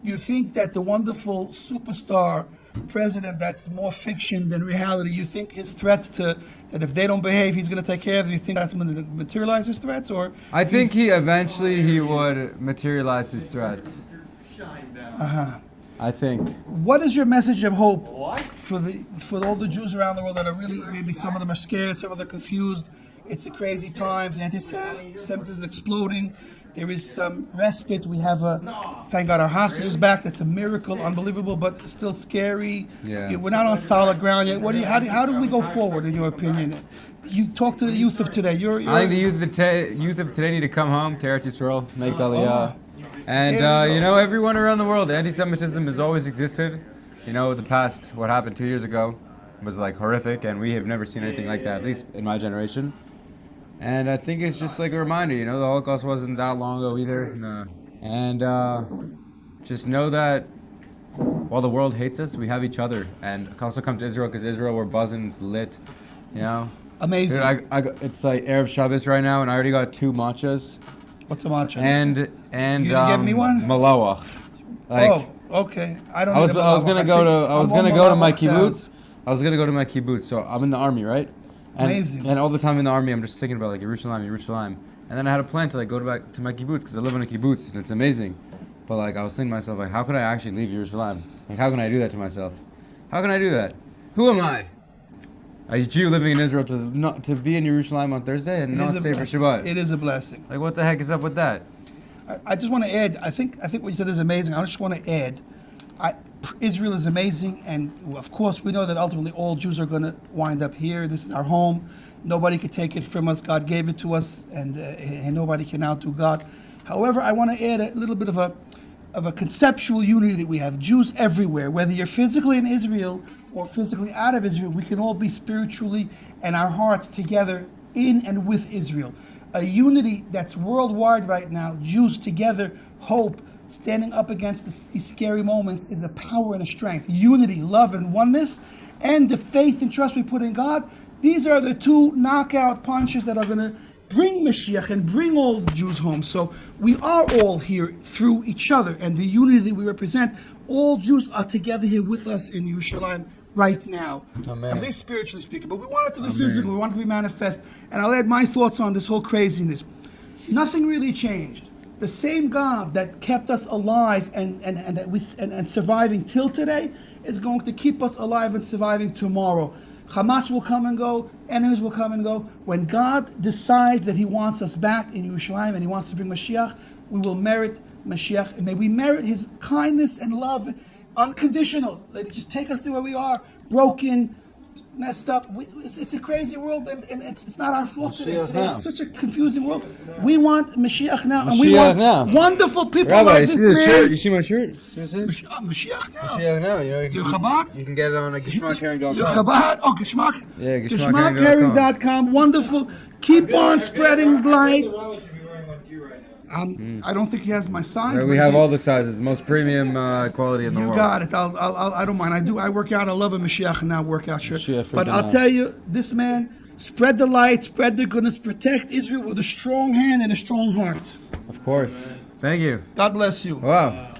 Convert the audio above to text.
you think that the wonderful superstar president that's more fiction than reality, you think his threats to that if they don't behave, he's going to take care of them, you think that's going to materialize his threats? Or I think he would materialize his threats. I think. What is your message of hope for all the Jews around the world that are really, maybe some of them are scared, some of them are confused? It's a crazy times. Antisemitism is exploding. There is some respite. We have thank God, our hostages back. That's a miracle, unbelievable, but still scary. Yeah. We're not on solid ground yet. How do we go forward, in your opinion? You talk to the youth of today. I think the youth of today need to come home to Eretz Yisrael, make Aliyah. And, everyone around the world, anti-Semitism has always existed. The past, what happened 2 years ago was like horrific, and we have never seen anything like that, at least in my generation. And I think it's just like a reminder, the Holocaust wasn't that long ago either. No. And just know that while the world hates us, we have each other. And also come to Israel, because Israel, we're buzzing, it's lit, Amazing. Dude, it's like Erev Shabbos right now, and I already got 2 matchas. What's a matcha? And you gonna get me one? Malawach. Okay. I was gonna go to my kibbutz. I was gonna go to my kibbutz. So I'm in the army, right? Amazing. And all the time in the army, I'm just thinking about like Yerushalayim. And then I had a plan to like go back to my kibbutz because I live in a kibbutz and it's amazing. But like I was thinking to myself, like, how could I actually leave Yerushalayim? Like, how can I do that to myself? How can I do that? Who am I? A Jew living in Israel to be in Yerushalayim on Thursday and not stay for Shabbat. It is a blessing. Like, what the heck is up with that? I just want to add. I think what you said is amazing. I just want to add. Israel is amazing, and of course we know that ultimately all Jews are going to wind up here. This is our home. Nobody can take it from us. God gave it to us, and nobody can outdo God. However, I want to add a little bit of a conceptual unity that we have. Jews everywhere, whether you're physically in Israel or physically out of Israel, we can all be spiritually and our hearts together in and with Israel. A unity that's worldwide right now, Jews together, hope, standing up against these scary moments is a power and a strength. Unity, love, and oneness, and the faith and trust we put in God. These are the 2 knockout punches that are going to bring Mashiach and bring all the Jews home. So we are all here through each other, and the unity that we represent, all Jews are together here with us in Yerushalayim right now. Amen. At least spiritually speaking. But we want it to be physical, we want it to be manifest. And I'll add my thoughts on this whole craziness. Nothing really changed. The same God that kept us alive and surviving till today is going to keep us alive and surviving tomorrow. Hamas will come and go, enemies will come and go. When God decides that He wants us back in Yerushalayim and He wants to bring Mashiach, we will merit Mashiach, and may we merit His kindness and love, unconditional. Let it just take us to where we are, broken, messed up. It's a crazy world, and it's not our fault today. It's such a confusing world. We want Mashiach now, and we want wonderful people Rabbi, like you this see the man. shirt? You see my shirt? See what it says? Mashiach now. Mashiach now. You're Chabad? You can get it on Gishmak.com. You're Chabad? Oh, Gishmak? Yeah, Gishmak.com. Wonderful. Keep on spreading light. I don't think he has my size. We have all the sizes, most premium quality in the world. You got it. I don't mind. I work out. I love a Mashiach now workout shirt. Mashiach, but I'll tell you, this man, spread the light, spread the goodness, protect Israel with a strong hand and a strong heart. Of course. Thank you. God bless you. Wow.